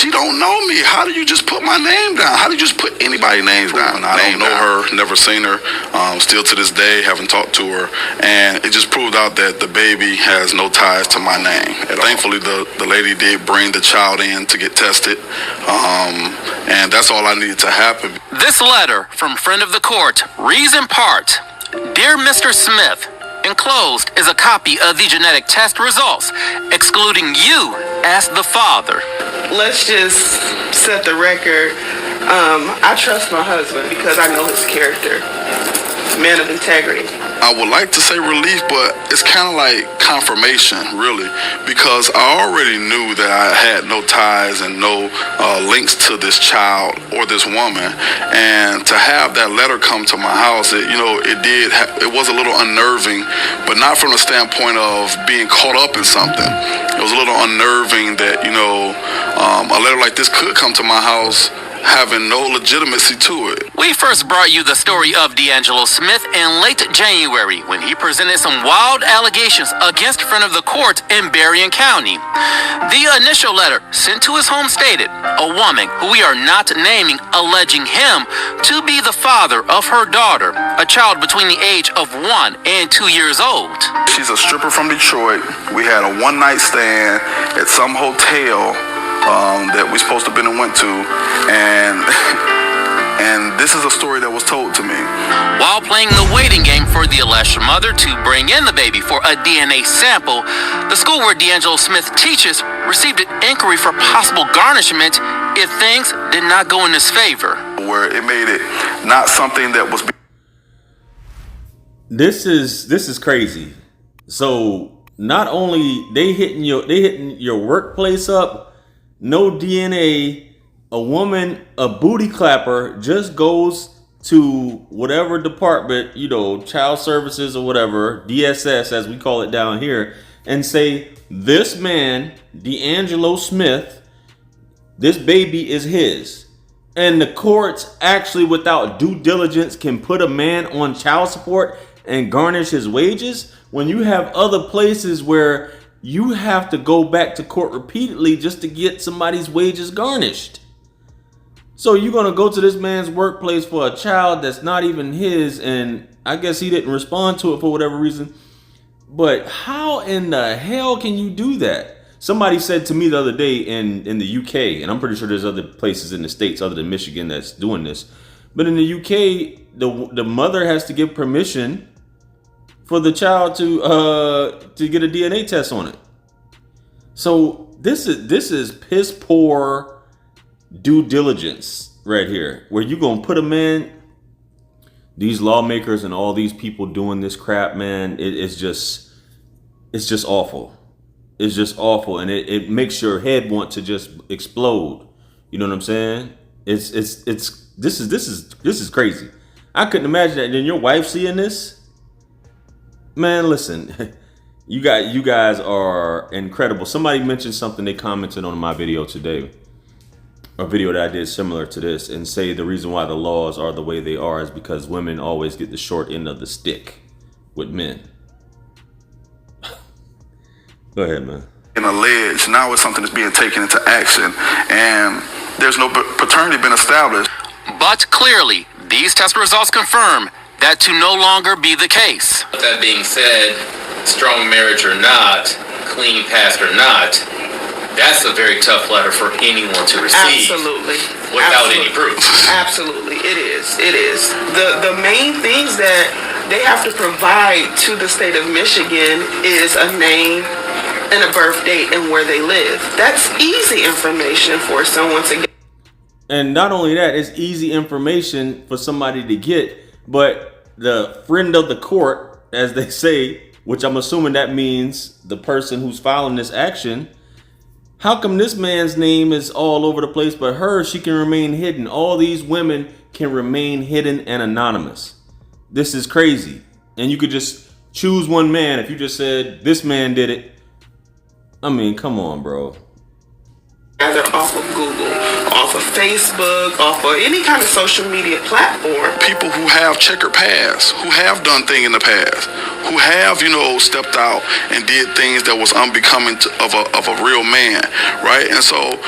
she don't know me. How do you just put my name down? How do you just put anybody's names down? I don't know her, never seen her. Still to this day, haven't talked to her. And it just proved out that the baby has no ties to my name. Thankfully, the lady did bring the child in to get tested. And that's all I needed to happen. This letter from friend of the court reads in part, Dear Mr. Smith, enclosed is a copy of the genetic test results, excluding you as the father. Let's just set the record. I trust my husband because I know his character. Man of integrity. I would like to say relief, but it's kind of like confirmation, really, because I already knew that I had no ties and no links to this child or this woman, and to have that letter come to my house, it was a little unnerving, but not from the standpoint of being caught up in something. It was a little unnerving that a letter like this could come to my house having no legitimacy to it. We first brought you the story of Deangelo Smith in late January when he presented some wild allegations against friend of the court in Berrien County. The initial letter sent to his home stated a woman who we are not naming alleging him to be the father of her daughter, a child between the age of 1 and 2 years old. She's a stripper from Detroit. We had a one-night stand at some hotel that we supposed to have been and went to, and this is a story that was told to me. While playing the waiting game for the alleged mother to bring in the baby for a DNA sample, the school where Deangelo Smith teaches received an inquiry for possible garnishment if things did not go in his favor. Where it made it not something that was. This is crazy. So not only they hitting your workplace up. No DNA, a woman, a booty clapper just goes to whatever department, child services or whatever, DSS as we call it down here, and say, this man, Deangelo Smith, this baby is his. And the courts actually, without due diligence, can put a man on child support and garnish his wages when you have other places where you have to go back to court repeatedly just to get somebody's wages garnished. So you're going to go to this man's workplace for a child that's not even his, and I guess he didn't respond to it for whatever reason. But how in the hell can you do that? Somebody said to me the other day in the UK, and I'm pretty sure there's other places in the States other than Michigan that's doing this, but in the UK, the mother has to give permission for the child to get a DNA test on it. So this is piss poor due diligence right here, where you gonna put a man, these lawmakers and all these people doing this crap, man. It's just awful. It's just awful, and it makes your head want to just explode. You know what I'm saying? This is crazy. I couldn't imagine that. And then your wife seeing this. Man, listen, you guys are incredible. Somebody mentioned something, they commented on my video today, a video that I did similar to this, and say the reason why the laws are the way they are is because women always get the short end of the stick with men. Go ahead, man. And alleged, now it's something that's being taken into action, and there's no paternity been established. But clearly, these test results confirm that to no longer be the case. With that being said, strong marriage or not, clean past or not, that's a very tough letter for anyone to receive. Absolutely. Without any proof. Absolutely. It is. The main things that they have to provide to the state of Michigan is a name and a birth date and where they live. That's easy information for someone to get. And not only that, it's easy information for somebody to get, but the friend of the court, as they say, which I'm assuming that means the person who's filing this action, how come this man's name is all over the place, but she can remain hidden? All these women can remain hidden and anonymous. This is crazy. And you could just choose one man. If you just said, this man did it. I mean, come on, bro. Either off of Google, off of Facebook, off of any kind of social media platform. People who have checkered pasts, who have done things in the past, who have, stepped out and did things that was unbecoming of a real man, right? And so,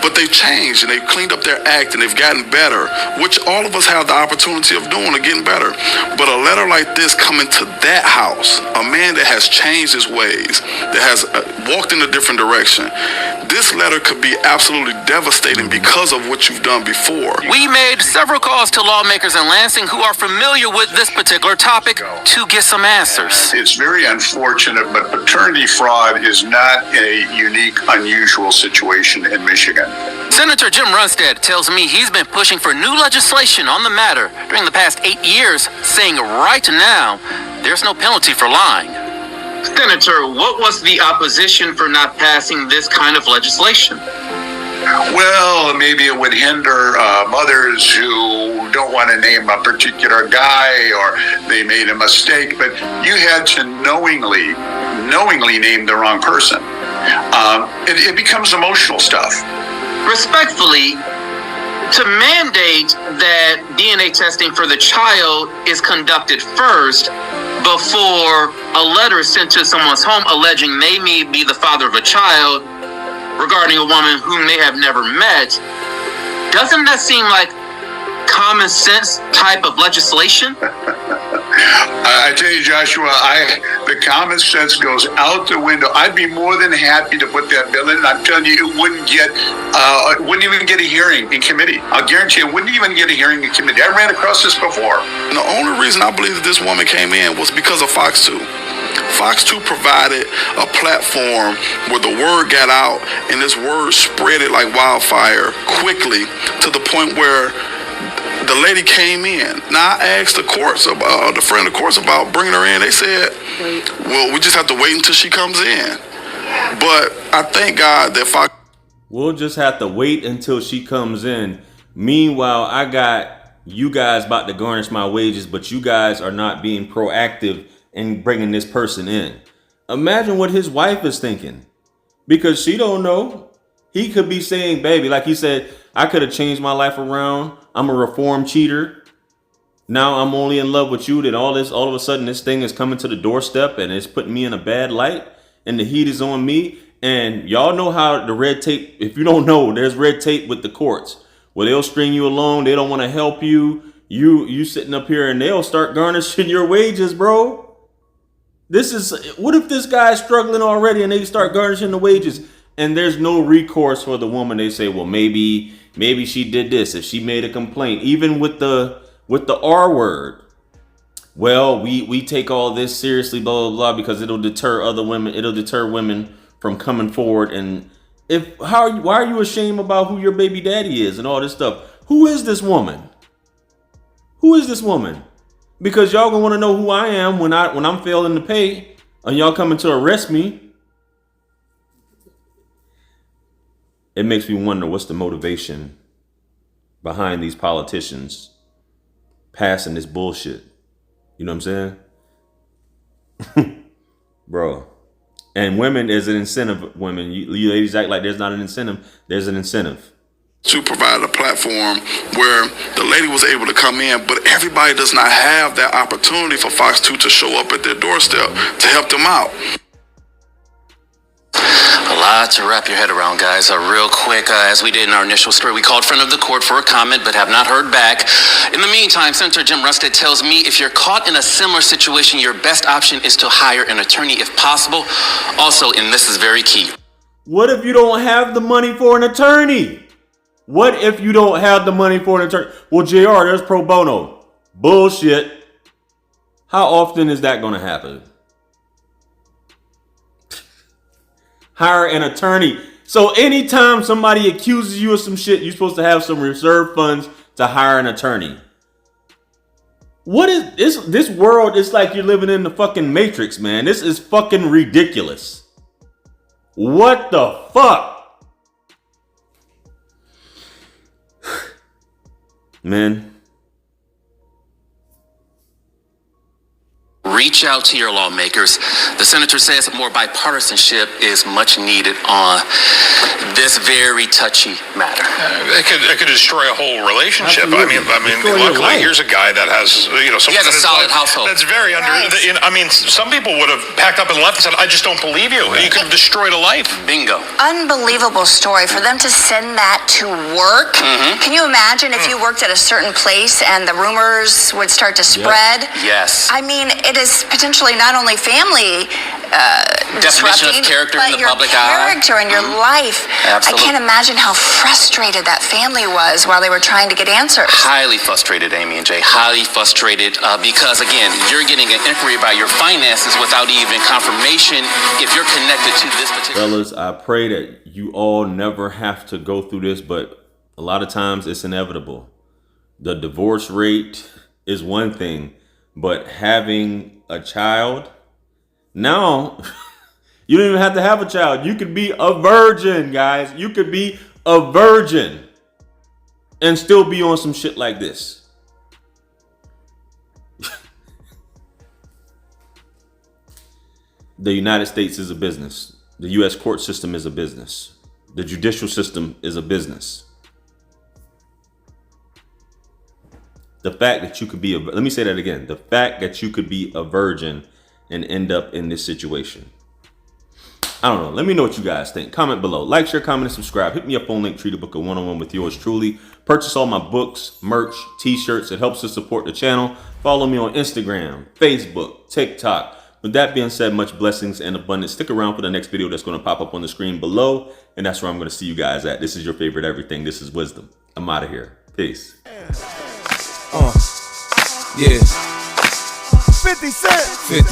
but they've changed and they've cleaned up their act and they've gotten better, which all of us have the opportunity of doing, of getting better. But a letter like this coming to that house, a man that has changed his ways, that has walked in a different direction, this letter could be absolutely devastating because of what you've done before. We made several calls to lawmakers in Lansing who are familiar with this particular topic to get some answers. It's very unfortunate, but paternity fraud is not a unique, unusual situation in Michigan. Senator Jim Runstead tells me he's been pushing for new legislation on the matter during the past 8 years, saying right now there's no penalty for lying. Senator, what was the opposition for not passing this kind of legislation? Well, maybe it would hinder mothers who don't want to name a particular guy, or they made a mistake, but you had to knowingly name the wrong person. It becomes emotional stuff. Respectfully, to mandate that DNA testing for the child is conducted first before a letter is sent to someone's home alleging they may be the father of a child regarding a woman whom they have never met, doesn't that seem like common sense type of legislation? I tell you, Joshua, the common sense goes out the window. I'd be more than happy to put that bill in, and I'm telling you, it wouldn't even get a hearing in committee. I'll guarantee it wouldn't even get a hearing in committee. I ran across this before. And the only reason I believe that this woman came in was because of Fox 2. Fox 2 provided a platform where the word got out, and this word spread it like wildfire quickly to the point where the lady came in. Now, I asked the friend of the courts about bringing her in. They said, well, we just have to wait until she comes in. But I thank God that Fox... We'll just have to wait until she comes in. Meanwhile, I got you guys about to garnish my wages, but you guys are not being proactive in bringing this person in. Imagine what his wife is thinking, because she don't know. He could be saying, baby, like he said, I could have changed my life around. I'm a reformed cheater. Now I'm only in love with you. Then all of a sudden, this thing is coming to the doorstep and it's putting me in a bad light, and the heat is on me. And y'all know how the red tape, if you don't know, there's red tape with the courts where they'll string you along. They don't want to help you. You sitting up here and they'll start garnishing your wages, bro. What if this guy's struggling already and they start garnishing the wages and there's no recourse for the woman? They say, well, maybe she did this. If she made a complaint, even with the R word, well, we take all this seriously, blah, blah, blah, because it'll deter other women. It'll deter women from coming forward. And why are you ashamed about who your baby daddy is and all this stuff? Who is this woman? Who is this woman? Because y'all gonna want to know who I am when I'm failing to pay and y'all coming to arrest me. It makes me wonder what's the motivation behind these politicians passing this bullshit. You know what I'm saying? Bro. And women, there's an incentive. Women, you ladies act like there's not an incentive. There's an incentive. To provide a platform where the lady was able to come in, but everybody does not have that opportunity for Fox 2 to show up at their doorstep to help them out. A lot to wrap your head around, guys. Real quick, as we did in our initial story, we called friend of the court for a comment, but have not heard back. In the meantime, Senator Jim Runstead tells me if you're caught in a similar situation, your best option is to hire an attorney if possible. Also, and this is very key. What if you don't have the money for an attorney? What if you don't have the money for an attorney? Well, JR, there's pro bono. Bullshit. How often is that going to happen? Hire an attorney. So anytime somebody accuses you of some shit, you're supposed to have some reserve funds to hire an attorney. What is this world? It's like you're living in the fucking Matrix, man. This is fucking ridiculous. What the fuck? Man. reach out to your lawmakers. The senator says more bipartisanship is much needed on this very touchy matter. It could destroy a whole relationship. Absolutely. I mean, Destroy your luckily, life. here's a guy that has, He has a solid household. That's very some people would have packed up and left and said, "I just don't believe you." You could have destroyed a life. Bingo. Unbelievable story. For them to send that to work. Can you imagine if you worked at a certain place and the rumors would start to spread? Yes. I mean, it is potentially not only family Definition disrupting, of character but in the your public eye. character and your life. Absolutely. I can't imagine how frustrated that family was while they were trying to get answers. Highly frustrated, Amy and Jay. Highly frustrated because, again, you're getting an inquiry about your finances without even confirmation if you're connected to this particular... Fellas, I pray that you all never have to go through this, but a lot of times it's inevitable. The divorce rate is one thing, but having a child... Now, you don't even have to have a child. You could be a virgin, guys. You could be a virgin and still be on some shit like this. The United States is a business. The U.S. court system is a business. The judicial system is a business. The fact that you could be let me say that again. The fact that you could be a virgin and end up in this situation. I don't know. Let me know what you guys think. Comment below. Like, share, comment, and subscribe. Hit me up on Linktree to book a one-on-one with yours truly. Purchase all my books, merch, t-shirts. It helps to support the channel. Follow me on Instagram, Facebook, TikTok. With that being said, much blessings and abundance. Stick around for the next video that's going to pop up on the screen below. And that's where I'm going to see you guys at. This is your favorite everything. This is Wisdom. I'm out of here. Peace. Yeah. 50 Cent. 50.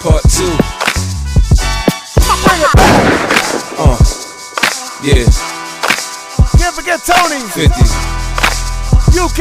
Part 2. Bring it back. Yeah. Can't forget Tony. 50. UK.